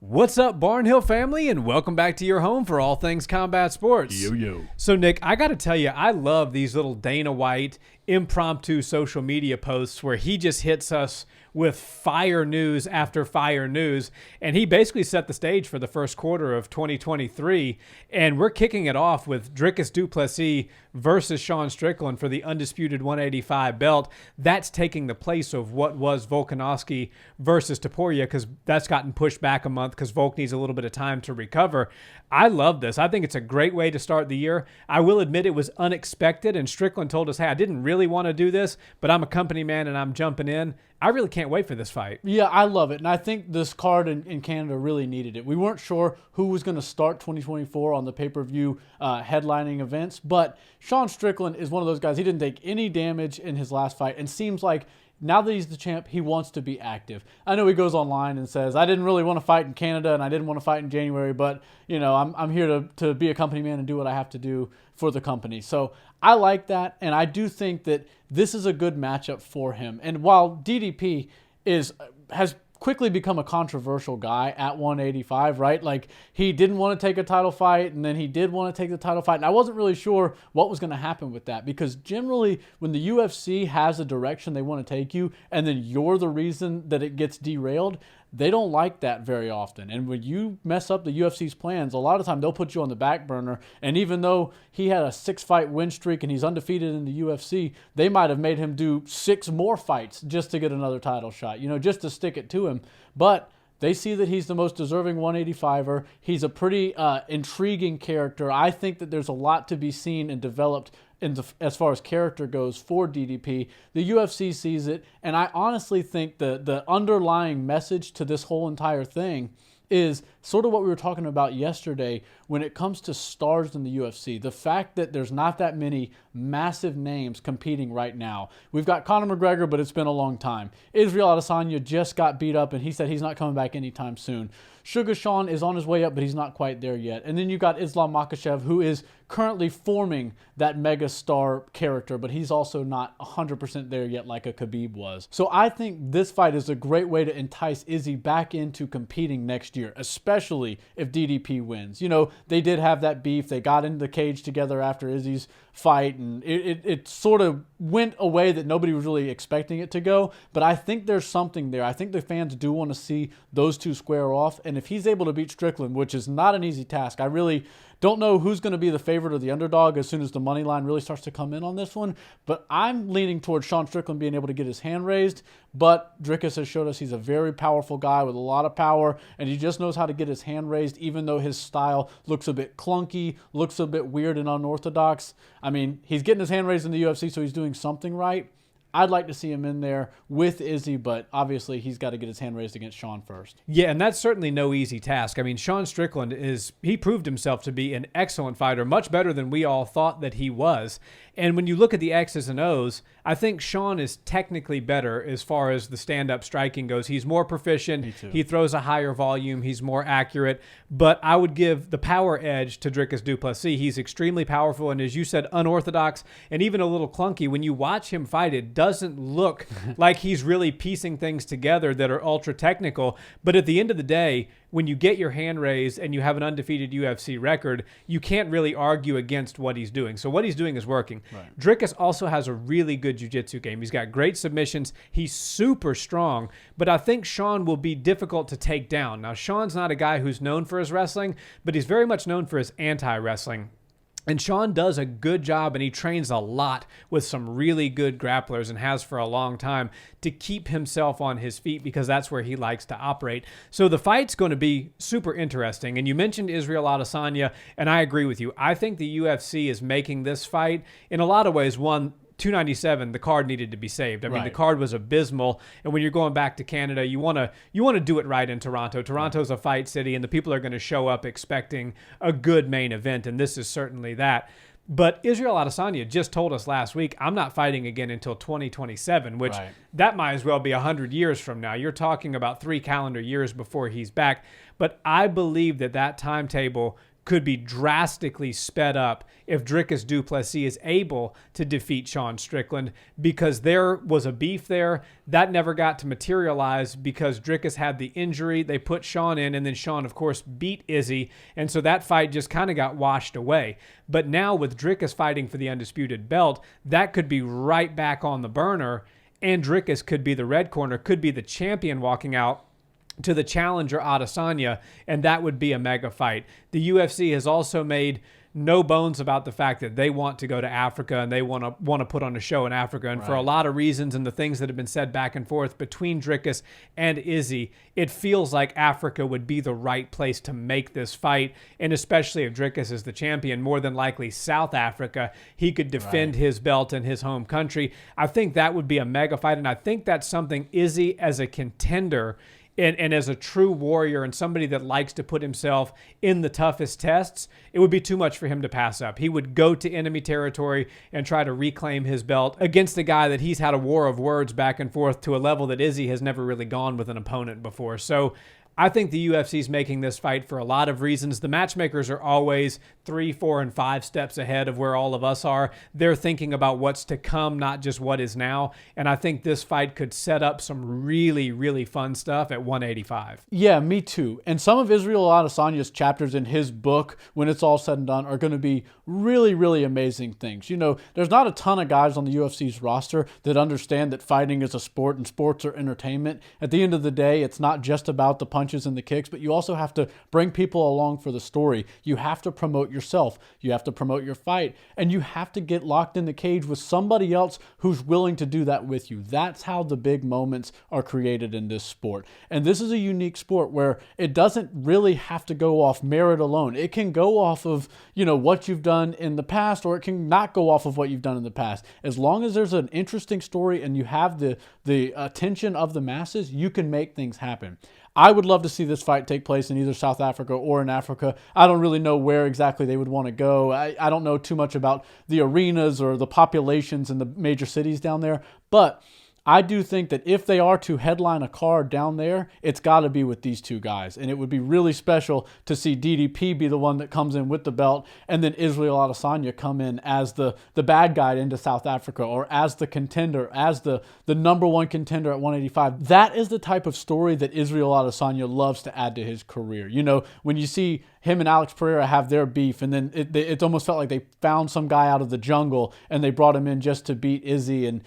What's up, Barnhill family, and welcome back to your home for all things combat sports. Yo. So, Nick, I got to tell you, I love these little Dana White impromptu social media posts where he just hits us with fire news after fire news, and he basically set the stage for the first quarter of 2023, and we're kicking it off with Dricus Du Plessis versus Sean Strickland for the undisputed 185 belt. That's taking the place of what was Volkanovski versus Topuria, because that's gotten pushed back a month because Volk needs a little bit of time to recover. I love this. I think it's a great way to start the year. I will admit it was unexpected, and Strickland told us, hey, I didn't really want to do this, but I'm a company man and I'm jumping in. I really can't wait for this fight. Yeah, I love it. And I think this card in Canada really needed it. We weren't sure who was going to start 2024 on the pay-per-view headlining events, but Sean Strickland is one of those guys. He didn't take any damage in his last fight and seems like now that he's the champ, he wants to be active. I know he goes online and says, I didn't really want to fight in Canada and I didn't want to fight in January, but you know, I'm here to be a company man and do what I have to do for the company. So I like that, and I do think that this is a good matchup for him. And while DDP has quickly become a controversial guy at 185, right? Like, he didn't want to take a title fight, and then he did want to take the title fight. And I wasn't really sure what was going to happen with that, because generally when the UFC has a direction they want to take you, and then you're the reason that it gets derailed, they don't like that very often. And when you mess up the UFC's plans, a lot of time they'll put you on the back burner. And even though he had a 6-fight win streak and he's undefeated in the UFC, they might have made him do 6 more fights just to get another title shot, you know, just to stick it to him. But they see that he's the most deserving 185er. He's a pretty intriguing character. I think that there's a lot to be seen and developed as far as character goes for DDP. The UFC sees it, and I honestly think the underlying message to this whole entire thing is sort of what we were talking about yesterday when it comes to stars in the UFC. The fact that there's not that many massive names competing right now. We've got Conor McGregor, but it's been a long time. Israel Adesanya just got beat up, and he said he's not coming back anytime soon. Sugar Sean is on his way up, but he's not quite there yet. And then you got Islam Makhachev, who is currently forming that mega star character, but he's also not 100% there yet like a Khabib was. So I think this fight is a great way to entice Izzy back into competing next year, especially if DDP wins. You know, they did have that beef. They got into the cage together after Izzy's fight, and it sort of went a way that nobody was really expecting it to go. But I think there's something there. I think the fans do want to see those two square off. And if he's able to beat Strickland, which is not an easy task, I really don't know who's going to be the favorite or the underdog as soon as the money line really starts to come in on this one. But I'm leaning towards Sean Strickland being able to get his hand raised. But Dricus has showed us he's a very powerful guy with a lot of power, and he just knows how to get his hand raised, even though his style looks a bit clunky, looks a bit weird and unorthodox. I mean, he's getting his hand raised in the UFC, so he's doing something right. I'd like to see him in there with Izzy, but obviously he's got to get his hand raised against Sean first. Yeah, and that's certainly no easy task. I mean, Sean Strickland he proved himself to be an excellent fighter, much better than we all thought that he was. And when you look at the X's and O's, I think Sean is technically better as far as the stand-up striking goes. He's more proficient. He throws a higher volume. He's more accurate. But I would give the power edge to Dricus Du Plessis. He's extremely powerful and, as you said, unorthodox and even a little clunky. When you watch him fight, it doesn't look like he's really piecing things together that are ultra-technical. But at the end of the day, when you get your hand raised and you have an undefeated UFC record, you can't really argue against what he's doing. So what he's doing is working. Right. Dricus also has a really good jiu-jitsu game. He's got great submissions. He's super strong, but I think Sean will be difficult to take down. Now, Sean's not a guy who's known for his wrestling, but he's very much known for his anti-wrestling. And Sean does a good job, and he trains a lot with some really good grapplers and has for a long time to keep himself on his feet because that's where he likes to operate. So the fight's going to be super interesting. And you mentioned Israel Adesanya, and I agree with you. I think the UFC is making this fight, in a lot of ways, 297, the card needed to be saved. I mean, the card was abysmal, and when you're going back to Canada, you want to do it right in Toronto. Toronto's a fight city, and the people are going to show up expecting a good main event, and this is certainly that. But Israel Adesanya just told us last week, I'm not fighting again until 2027, which that might as well be 100 years from now. You're talking about 3 calendar years before he's back. But I believe that timetable could be drastically sped up if Dricus Du Plessis is able to defeat Sean Strickland, because there was a beef there that never got to materialize because Dricus had the injury. They put Sean in, and then Sean, of course, beat Izzy, and so that fight just kind of got washed away. But now with Dricus fighting for the undisputed belt, that could be right back on the burner, and Dricus could be the red corner, could be the champion walking out to the challenger Adesanya, and that would be a mega fight. The UFC has also made no bones about the fact that they want to go to Africa and they want to put on a show in Africa. And for a lot of reasons and the things that have been said back and forth between Dricus and Izzy, it feels like Africa would be the right place to make this fight. And especially if Dricus is the champion, more than likely South Africa, he could defend his belt in his home country. I think that would be a mega fight. And I think that's something Izzy, as a contender and as a true warrior and somebody that likes to put himself in the toughest tests, it would be too much for him to pass up. He would go to enemy territory and try to reclaim his belt against a guy that he's had a war of words back and forth to a level that Izzy has never really gone with an opponent before. So I think the UFC is making this fight for a lot of reasons. The matchmakers are always 3, 4, and 5 steps ahead of where all of us are. They're thinking about what's to come, not just what is now. And I think this fight could set up some really, really fun stuff at 185. Yeah, me too. And some of Israel Adesanya's chapters in his book, when it's all said and done, are going to be really, really amazing things. You know, there's not a ton of guys on the UFC's roster that understand that fighting is a sport and sports are entertainment. At the end of the day, it's not just about the punches and the kicks, but you also have to bring people along for the story. You have to promote yourself. You have to promote your fight. And you have to get locked in the cage with somebody else who's willing to do that with you. That's how the big moments are created in this sport. And this is a unique sport where it doesn't really have to go off merit alone. It can go off of, what you've done in the past, or it can not go off of what you've done in the past. As long as there's an interesting story and you have the attention of the masses, you can make things happen. I would love to see this fight take place in either South Africa or in Africa. I don't really know where exactly they would want to go. I don't know too much about the arenas or the populations in the major cities down there, but I do think that if they are to headline a card down there, it's got to be with these two guys. And it would be really special to see DDP be the one that comes in with the belt, and then Israel Adesanya come in as the bad guy into South Africa, or as the contender, as the number one contender at 185. That is the type of story that Israel Adesanya loves to add to his career. When you see him and Alex Pereira have their beef, and then it almost felt like they found some guy out of the jungle and they brought him in just to beat Izzy. And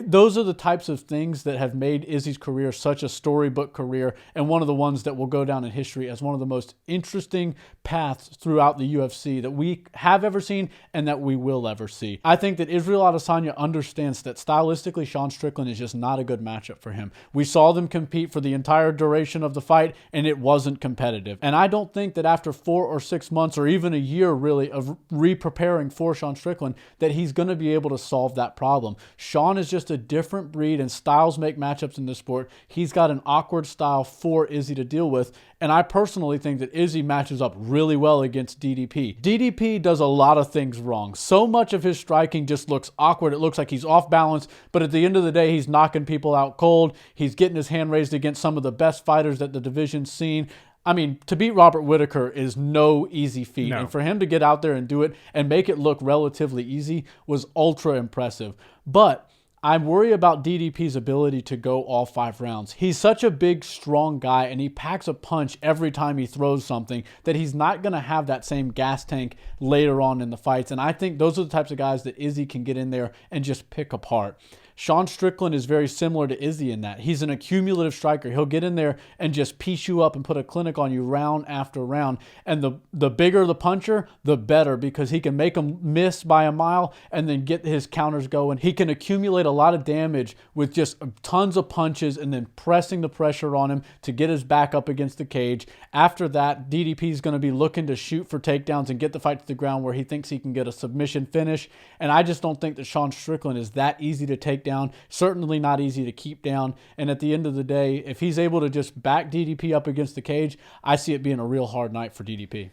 those are the types of things that have made Izzy's career such a storybook career, and one of the ones that will go down in history as one of the most interesting paths throughout the UFC that we have ever seen and that we will ever see. I think that Israel Adesanya understands that stylistically Sean Strickland is just not a good matchup for him. We saw them compete for the entire duration of the fight, and it wasn't competitive. And I don't think that after 4 or 6 months, or even a year really, of re-preparing for Sean Strickland, that he's going to be able to solve that problem. Sean is just a different breed, and styles make matchups in this sport. He's got an awkward style for Izzy to deal with, and I personally think that Izzy matches up really well against DDP. DDP does a lot of things wrong. So much of his striking just looks awkward. It looks like he's off balance, but at the end of the day, he's knocking people out cold. He's getting his hand raised against some of the best fighters that the division's seen. I mean, to beat Robert Whittaker is no easy feat. No. And for him to get out there and do it and make it look relatively easy was ultra impressive. But I worry about DDP's ability to go all 5 rounds. He's such a big, strong guy, and he packs a punch every time he throws something, that he's not going to have that same gas tank later on in the fights. And I think those are the types of guys that Izzy can get in there and just pick apart. Sean Strickland is very similar to Izzy in that. He's an accumulative striker. He'll get in there and just piece you up and put a clinic on you round after round. And the bigger the puncher, the better, because he can make them miss by a mile and then get his counters going. He can accumulate a lot of damage with just tons of punches and then pressing the pressure on him to get his back up against the cage. After that, DDP is going to be looking to shoot for takedowns and get the fight to the ground where he thinks he can get a submission finish. And I just don't think that Sean Strickland is that easy to take down. Certainly not easy to keep down. And at the end of the day, if he's able to just back DDP up against the cage, I see it being a real hard night for DDP.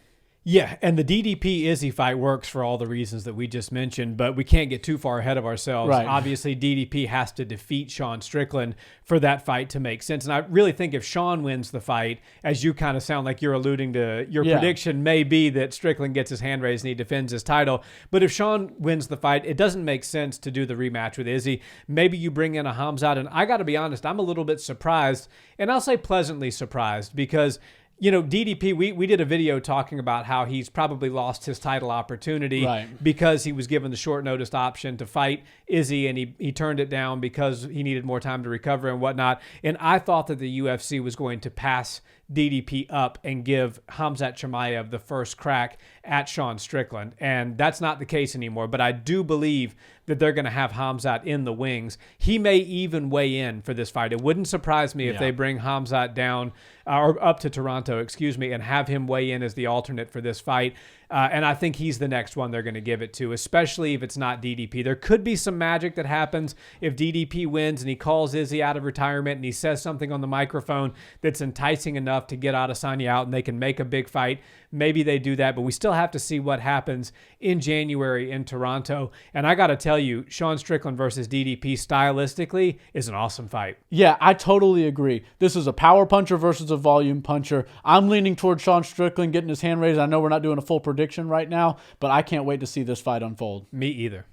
Yeah, and the DDP Izzy fight works for all the reasons that we just mentioned, but we can't get too far ahead of ourselves. Right. Obviously, DDP has to defeat Sean Strickland for that fight to make sense. And I really think if Sean wins the fight, as you kind of sound like you're alluding to, your prediction may be that Strickland gets his hand raised and he defends his title. But if Sean wins the fight, it doesn't make sense to do the rematch with Izzy. Maybe you bring in a Hamzat, and I got to be honest, I'm a little bit surprised, and I'll say pleasantly surprised, because DDP, we did a video talking about how he's probably lost his title opportunity because he was given the short notice option to fight Izzy, and he turned it down because he needed more time to recover and whatnot. And I thought that the UFC was going to pass DDP up and give Hamzat Chimaev the first crack at Sean Strickland. And that's not the case anymore. But I do believe that they're going to have Hamzat in the wings. He may even weigh in for this fight. It wouldn't surprise me if they bring Hamzat down or up to Toronto, and have him weigh in as the alternate for this fight. And I think he's the next one they're going to give it to, especially if it's not DDP. There could be some magic that happens if DDP wins and he calls Izzy out of retirement and he says something on the microphone that's enticing enough to get Adesanya out and they can make a big fight. Maybe they do that, but we still have to see what happens in January in Toronto. And I got to tell you, Sean Strickland versus DDP stylistically is an awesome fight. Yeah, I totally agree. This is a power puncher versus a volume puncher. I'm leaning towards Sean Strickland getting his hand raised. I know we're not doing a full prediction right now, but I can't wait to see this fight unfold. Me either.